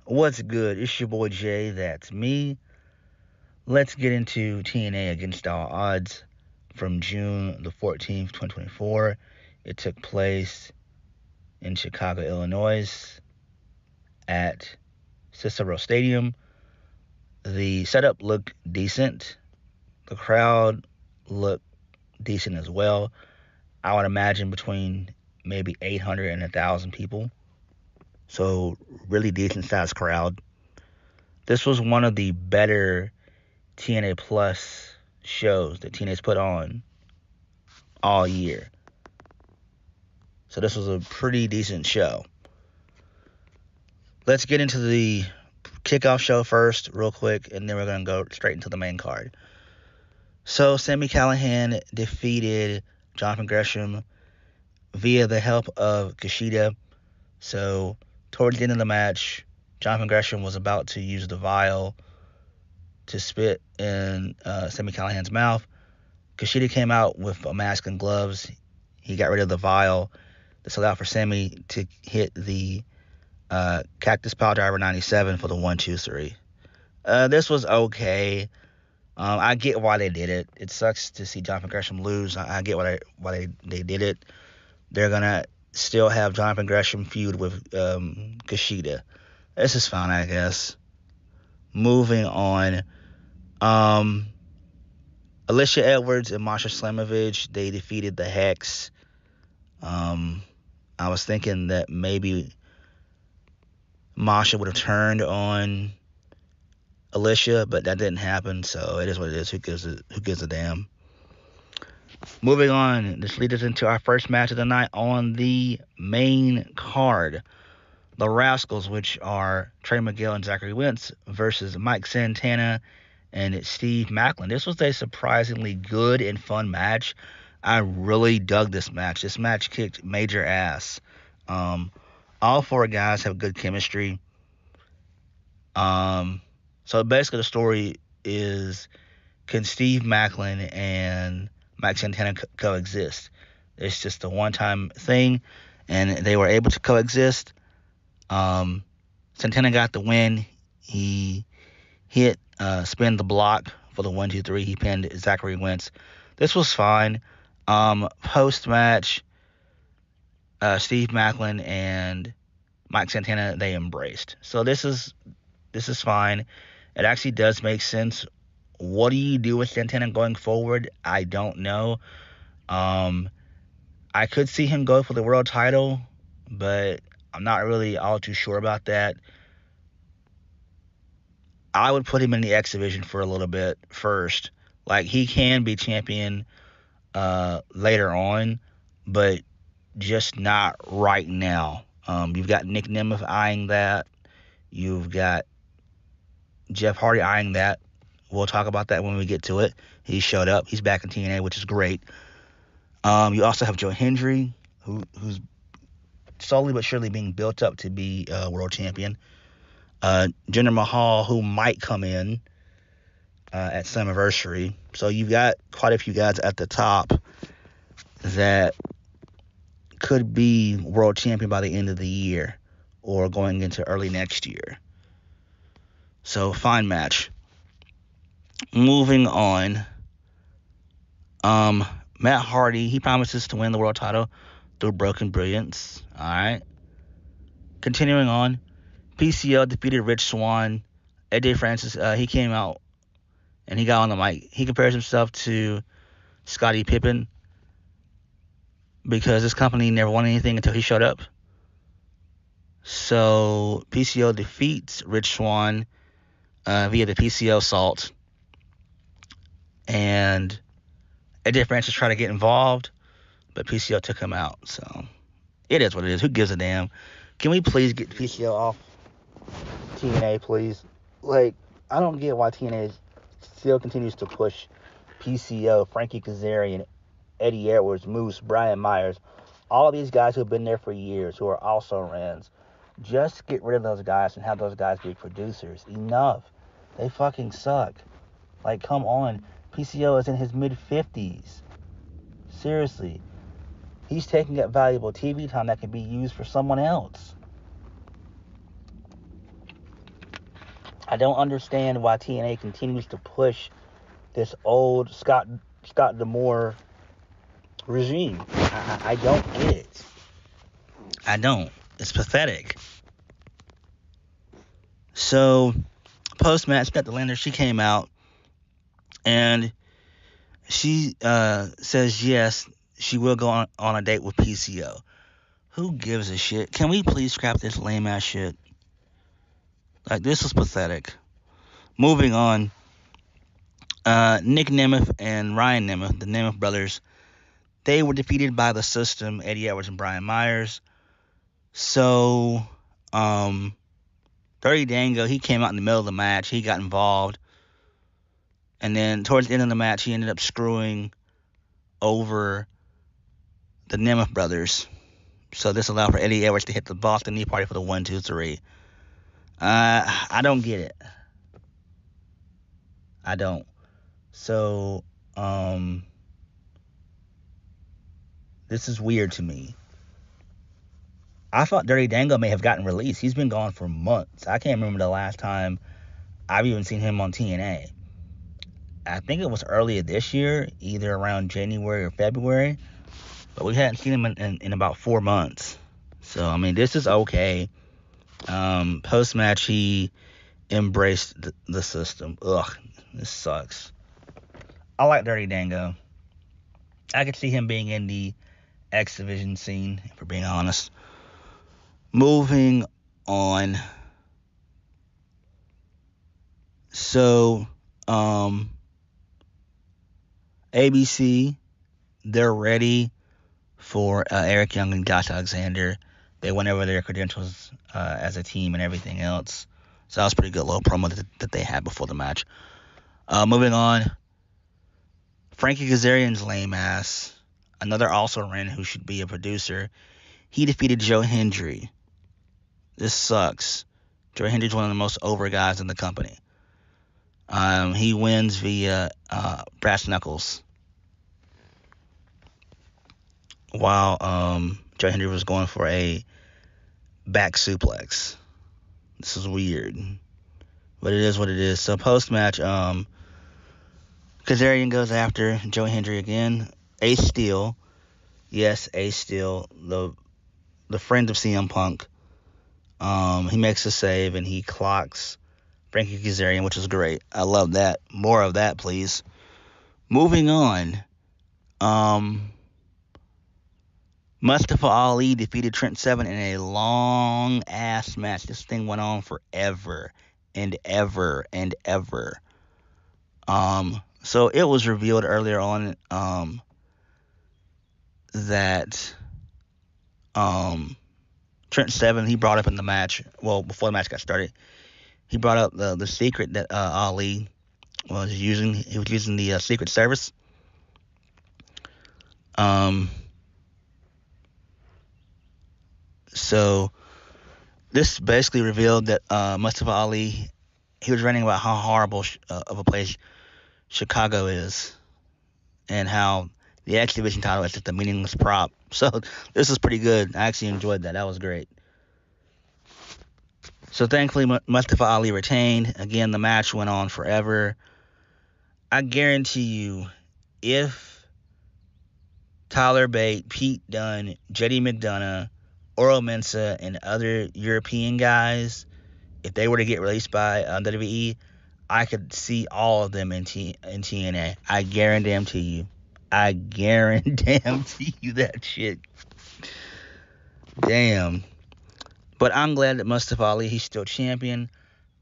What's good? It's your boy Jay. That's me. Let's get into TNA Against All Odds from June the 14th, 2024. It took place in Chicago, Illinois at Cicero Stadium. The setup looked decent. The crowd looked decent as well. I would imagine between maybe 800 and 1,000 people. So, really decent sized crowd. This was one of the better TNA Plus shows that TNA's put on all year. So this was a pretty decent show. Let's get into the kickoff show first, real quick, and then we're going to go straight into the main card. So Sami Callihan defeated Jonathan Gresham via the help of Kushida. So towards the end of the match, Jonathan Gresham was about to use the vial to spit in Sami Callihan's mouth. Kushida came out with a mask and gloves. He got rid of the vial. This allowed for Sami to hit the Cactus Pile Driver 97 for the 1-2-3. This was okay. I get why they did it. It sucks to see Jonathan Gresham lose. I get why they did it. They're going to still have Jonathan Gresham feud with Kushida. This is fine, I guess. Moving on. Alicia Edwards and Masha Slamovich, they defeated the Hex. I was thinking that maybe Masha would have turned on Alicia, but that didn't happen, so it is what it is. Who gives a damn? Moving on, this leads us into our first match of the night on the main card. The Rascals, which are Trey Miguel and Zachary Wentz, versus Mike Santana and Steve Maclin. This was a surprisingly good and fun match. I really dug this match. This match kicked major ass. All four guys have good chemistry. So basically the story is, can Steve Maclin and Mike Santana coexist? It's just a one-time thing, and they were able to coexist. Santana got the win. He hit spin the block for the 1-2-3. He pinned Zachary Wentz. This was fine. Post-match, Steve Maclin and Mike Santana, they embraced. So this is fine. It actually does make sense. What do you do with Santana going forward? I don't know. I could see him go for the world title, but I'm not really all too sure about that. I would put him in the X Division for a little bit first. Like, he can be champion later on, but just not right now. You've got Nick Nemeth eyeing that. You've got Jeff Hardy eyeing that. We'll talk about that when we get to it. He showed up. He's back in TNA, which is great. You also have Joe Hendry, who's slowly but surely being built up to be a world champion. Jinder Mahal, who might come in at Slammiversary. So you've got quite a few guys at the top that could be world champion by the end of the year or going into early next year. So, fine match. Moving on. Matt Hardy, he promises to win the world title through Broken Brilliance. All right. Continuing on. PCL defeated Rich Swann. AJ Francis, he came out and he got on the mic. He compares himself to Scottie Pippen because this company never won anything until he showed up. So PCL defeats Rich Swann via the PCL salt. And AJ Francis tried to get involved, but PCL took him out. So it is what it is. Who gives a damn? Can we please get PCL off TNA, please? Like, I don't get why TNA still continues to push PCO, Frankie Kazarian, Eddie Edwards, Moose, Brian Myers, all these guys who have been there for years, who are also Rans. Just get rid of those guys and have those guys be producers. Enough. They fucking suck. Like, come on. PCO is in his mid-50s. Seriously. He's taking up valuable TV time that can be used for someone else. I don't understand why TNA continues to push this old Scott D'Amore regime. I don't get it. I don't. It's pathetic. So, post-match, Beth Lander, she came out, and she says yes, she will go on a date with PCO. Who gives a shit? Can we please scrap this lame-ass shit? Like, this is pathetic. Moving on, Nick Nemeth and Ryan Nemeth, the Nemeth brothers, they were defeated by the System, Eddie Edwards and Brian Myers. So, Dirty Dango, he came out in the middle of the match. He got involved. And then towards the end of the match, he ended up screwing over the Nemeth brothers. So this allowed for Eddie Edwards to hit the Boston Knee Party for the 1, 2, 3. I don't get it. I don't. So, this is weird to me. I thought Dirty Dango may have gotten released. He's been gone for months. I can't remember the last time I've even seen him on TNA. I think it was earlier this year, either around January or February. But we hadn't seen him in about 4 months. So, I mean, this is okay. Post-match, he embraced the System. Ugh, this sucks. I like Dirty Dango. I could see him being in the X Division scene, if we're being honest. Moving on. So, ABC, they're ready for Eric Young and Josh Alexander. They went over their credentials as a team and everything else. So that was a pretty good little promo that they had before the match. Moving on. Frankie Kazarian's lame ass, another also-ran who should be a producer, he defeated Joe Hendry. This sucks. Joe Hendry's one of the most over guys in the company. He wins via brass knuckles, while Joe Hendry was going for a back suplex. This is weird, but it is what it is. So post-match, Kazarian goes after Joe Hendry again. Ace Steel, yes, Ace Steel, the friend of CM Punk. He makes a save and he clocks Frankie Kazarian, which is great. I love that. More of that, please. Moving on. Mustafa Ali defeated Trent Seven in a long-ass match. This thing went on forever and ever and ever. So it was revealed earlier on that Trent Seven, he brought up in the match, well, before the match got started, he brought up the secret that Ali was using. He was using the Secret Service. So this basically revealed that Mustafa Ali, he was ranting about how horrible of a place Chicago is, and how the X Division title is just a meaningless prop. So this is pretty good. I actually enjoyed that. That was great. So thankfully, Mustafa Ali retained. Again, the match went on forever. I guarantee you, if Tyler Bate, Pete Dunne, JD McDonough, Oro Mensah, and other European guys, if they were to get released by WWE, I could see all of them in TNA. I guarantee you. I guarantee you that shit. Damn. But I'm glad that Mustafa Ali, he's still champion.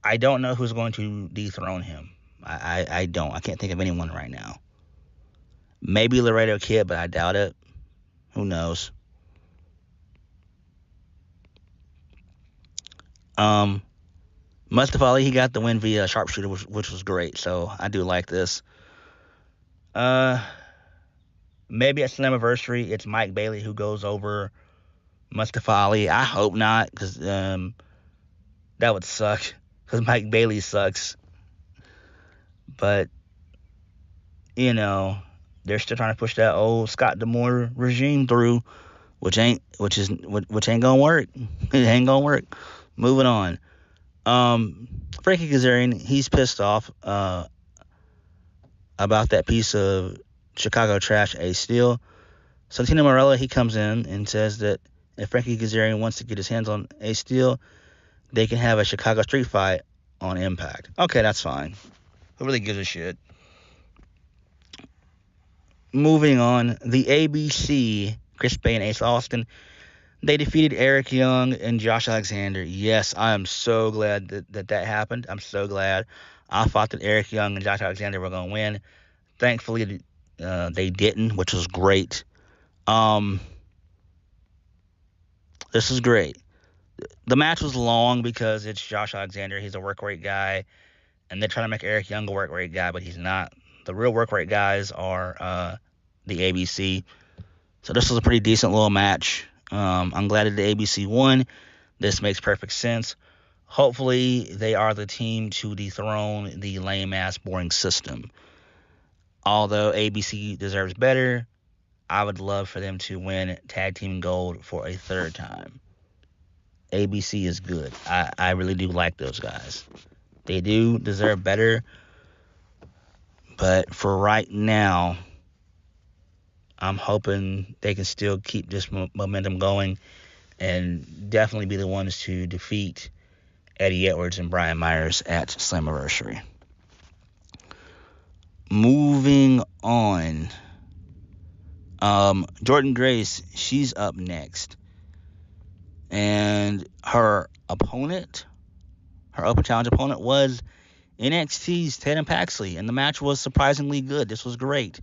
I don't know who's going to dethrone him. I don't. I can't think of anyone right now. Maybe Laredo Kid, but I doubt it. Who knows? Mustafa Ali, he got the win via sharpshooter, which was great. So I do like this. Maybe at Slammiversary, it's Mike Bailey who goes over Mustafa Ali. I hope not, because that would suck, because Mike Bailey sucks. But, you know, they're still trying to push that old Scott D'Amore regime through, which ain't gonna work. It ain't gonna work. Moving on. Frankie Kazarian, he's pissed off about that piece of Chicago trash, Ace Steel. So Tina Morella, he comes in and says that if Frankie Kazarian wants to get his hands on Ace Steel, they can have a Chicago street fight on Impact. Okay, that's fine. Who really gives a shit? Moving on, the ABC, Chris Bay and Ace Austin, they defeated Eric Young and Josh Alexander. Yes, I am so glad that happened. I'm so glad. I thought that Eric Young and Josh Alexander were going to win. Thankfully, they didn't, which was great. This is great. The match was long because it's Josh Alexander. He's a work rate guy, and they're trying to make Eric Young a work rate guy, but he's not. The real work rate guys are the ABC. So this was a pretty decent little match. I'm glad that the ABC won. This makes perfect sense. Hopefully, they are the team to dethrone the lame-ass boring system. Although ABC deserves better, I would love for them to win Tag Team Gold for a third time. ABC is good. I really do like those guys. They do deserve better. But for right now, I'm hoping they can still keep this momentum going and definitely be the ones to defeat Eddie Edwards and Brian Myers at Slammiversary. Moving on. Jordynne Grace, she's up next. And her open challenge opponent was NXT's Tatum Paxley, and the match was surprisingly good. This was great.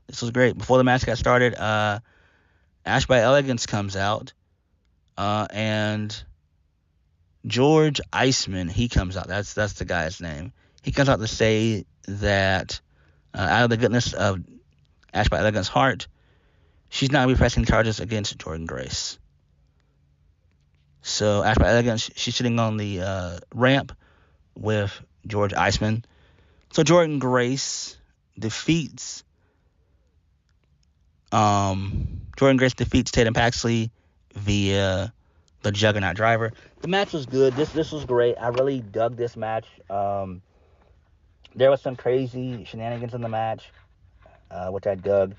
Before the match got started, Ash by Elegance comes out, and George Iceman, he comes out. That's the guy's name. He comes out to say that out of the goodness of Ash by Elegance's heart, she's not going to be pressing charges against Jordynne Grace. So Ash by Elegance, she's sitting on the ramp with George Iceman. So Jordynne Grace defeats Tatum Paxley via the Juggernaut Driver. The match was good. This was great. I really dug this match. There was some crazy shenanigans in the match, which I dug.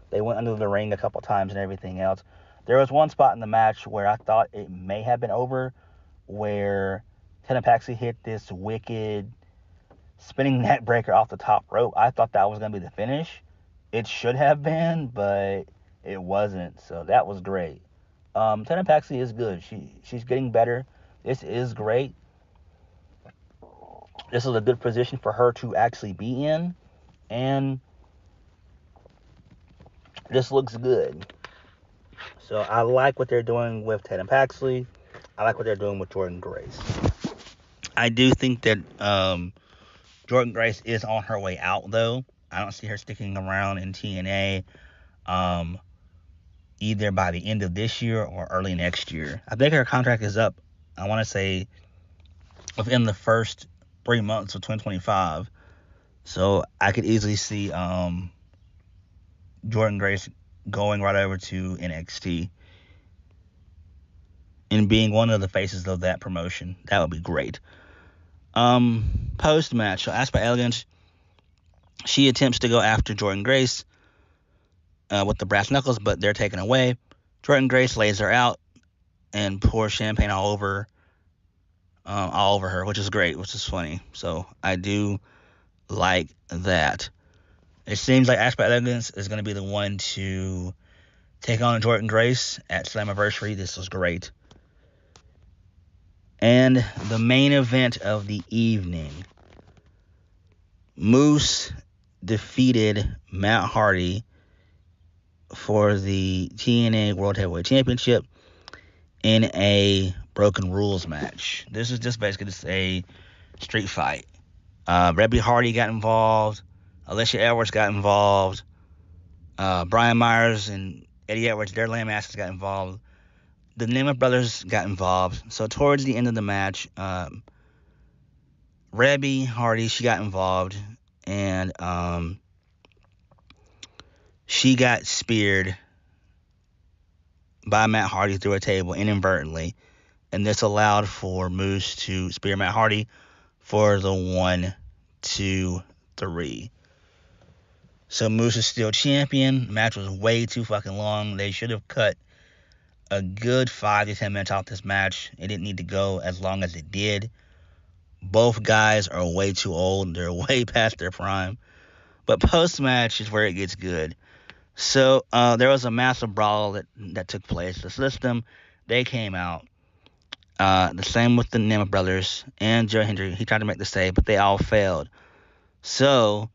They went under the ring a couple times and everything else. There was one spot in the match where I thought it may have been over, where Tatum Paxley hit this wicked spinning neck breaker off the top rope. I thought that was going to be the finish. It should have been, but it wasn't. So that was great. Tatum Paxley is good. She's getting better. This is great. This is a good position for her to actually be in, and this looks good. So I like what they're doing with Tatum Paxley. I like what they're doing with Jordynne Grace. I do think that Jordynne Grace is on her way out, though. I don't see her sticking around in TNA either by the end of this year or early next year. I think her contract is up, I want to say, within the first 3 months of 2025. So I could easily see Jordynne Grace going right over to NXT and being one of the faces of that promotion. That would be great. Post-match, so Ash by Elegance, she attempts to go after Jordynne Grace with the brass knuckles, but they're taken away. Jordynne Grace lays her out and pours champagne all over her, which is great, which is funny. So I do like that. It seems like Ash by Elegance is going to be the one to take on Jordynne Grace at Slammiversary. This was great. And the main event of the evening, Moose defeated Matt Hardy for the TNA World Heavyweight Championship in a Broken Rules match. This is just basically just a street fight. Rebby Hardy got involved. Alicia Edwards got involved. Brian Myers and Eddie Edwards, their lame asses got involved. The Nemeth brothers got involved. So towards the end of the match, Rebby Hardy, she got involved, and she got speared by Matt Hardy through a table inadvertently. and this allowed for Moose to spear Matt Hardy for the 1, 2, 3. So Moose is still champion. Match was way too fucking long. They should have cut a good 5 to 10 minutes off this match. It didn't need to go as long as it did. Both guys are way too old. They're way past their prime. But post-match is where it gets good. So there was a massive brawl that took place. The System, they came out. The same with the Nemeth brothers and Joe Hendry. He tried to make the save, but they all failed. So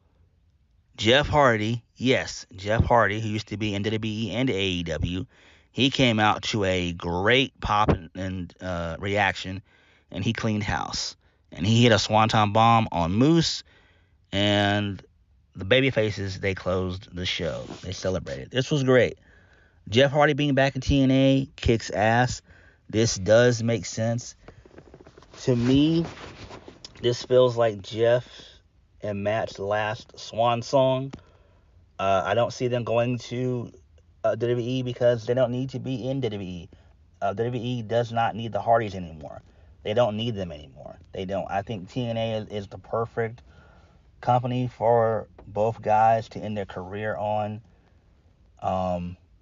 Jeff Hardy, yes, Jeff Hardy, who used to be in WWE and AEW, he came out to a great pop and reaction, and he cleaned house. And he hit a swanton bomb on Moose, and the babyfaces, they closed the show. They celebrated. This was great. Jeff Hardy being back in TNA kicks ass. This does make sense. To me, this feels like Jeff and Matt's last swan song. I don't see them going to WWE because they don't need to be in WWE. WWE does not need the Hardys anymore. They don't need them anymore. They don't. I think TNA is the perfect company for both guys to end their career on.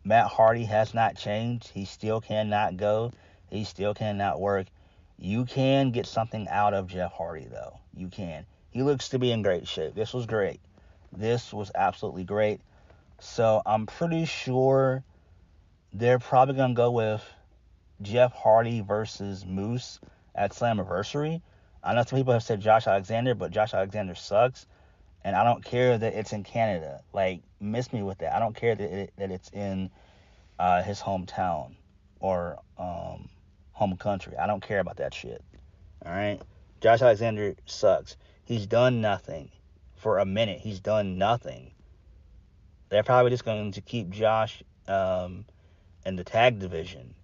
Matt Hardy has not changed. He still cannot go. He still cannot work. You can get something out of Jeff Hardy, though. You can. He looks to be in great shape. This was great. This was absolutely great. So I'm pretty sure they're probably going to go with Jeff Hardy versus Moose at Slammiversary. I know some people have said Josh Alexander, but Josh Alexander sucks. And I don't care that it's in Canada. Like, miss me with that. I don't care that it's in his hometown or home country. I don't care about that shit. All right? Josh Alexander sucks. He's done nothing. For a minute, he's done nothing. They're probably just going to keep Josh in the tag division.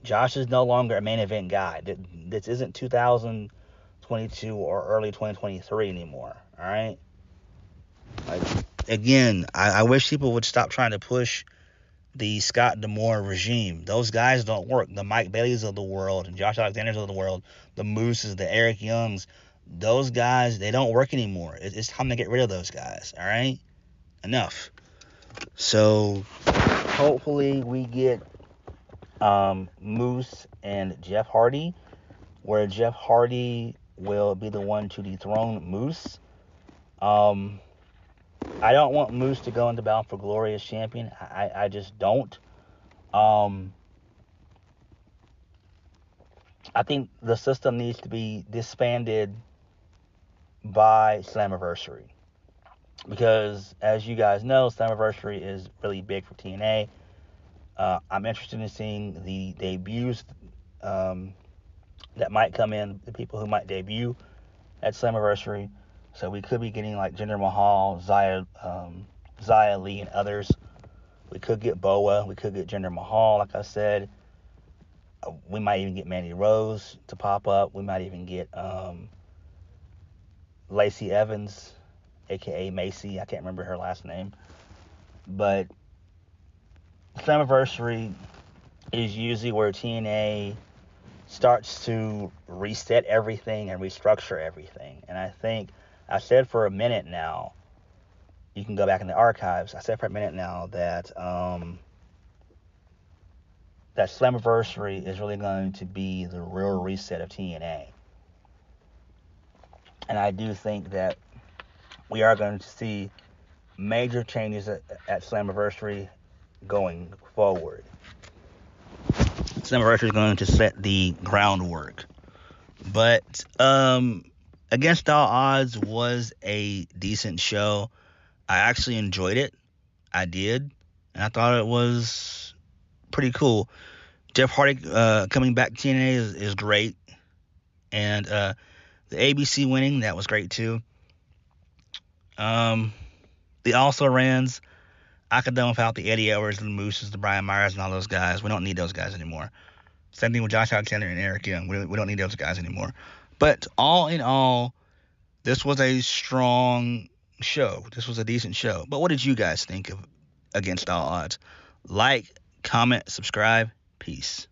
Josh is no longer a main event guy. This isn't 2022 or early 2023 anymore. All right? Like, again, I wish people would stop trying to push the Scott D'Amore regime. Those guys don't work. The Mike Baileys of the world and Josh Alexanders of the world, the Mooses, the Eric Youngs, those guys, they don't work anymore. It's time to get rid of those guys. All right? Enough. So hopefully we get Moose and Jeff Hardy, where Jeff Hardy will be the one to dethrone Moose. I don't want Moose to go into Bound for Glory as champion. I just don't. I think the system needs to be disbanded by Slammiversary. Because, as you guys know, Slammiversary is really big for TNA. I'm interested in seeing the debuts that might come in, the people who might debut at Slammiversary. So we could be getting like Jinder Mahal, Xia Li, and others. We could get Boa. We could get Jinder Mahal, like I said. We might even get Mandy Rose to pop up. We might even get Lacey Evans, a.k.a. Macy. I can't remember her last name. But Slammiversary is usually where TNA starts to reset everything and restructure everything. And I think I said for a minute now, you can go back in the archives, I said for a minute now that that Slammiversary is really going to be the real reset of TNA. And I do think that we are going to see major changes at Slammiversary going forward. Slammiversary is going to set the groundwork. But Against All Odds was a decent show. I actually enjoyed it. I did. And I thought it was pretty cool. Jeff Hardy coming back to TNA is great. And the ABC winning, that was great too. The also-rans, I could done without the Eddie Edwards, the Mooses, the Brian Myers, and all those guys. We don't need those guys anymore. Same thing with Josh Alexander and Eric Young. We don't need those guys anymore. But all in all, this was a strong show. This was a decent show. But what did you guys think of Against All Odds? Like, comment, subscribe. Peace.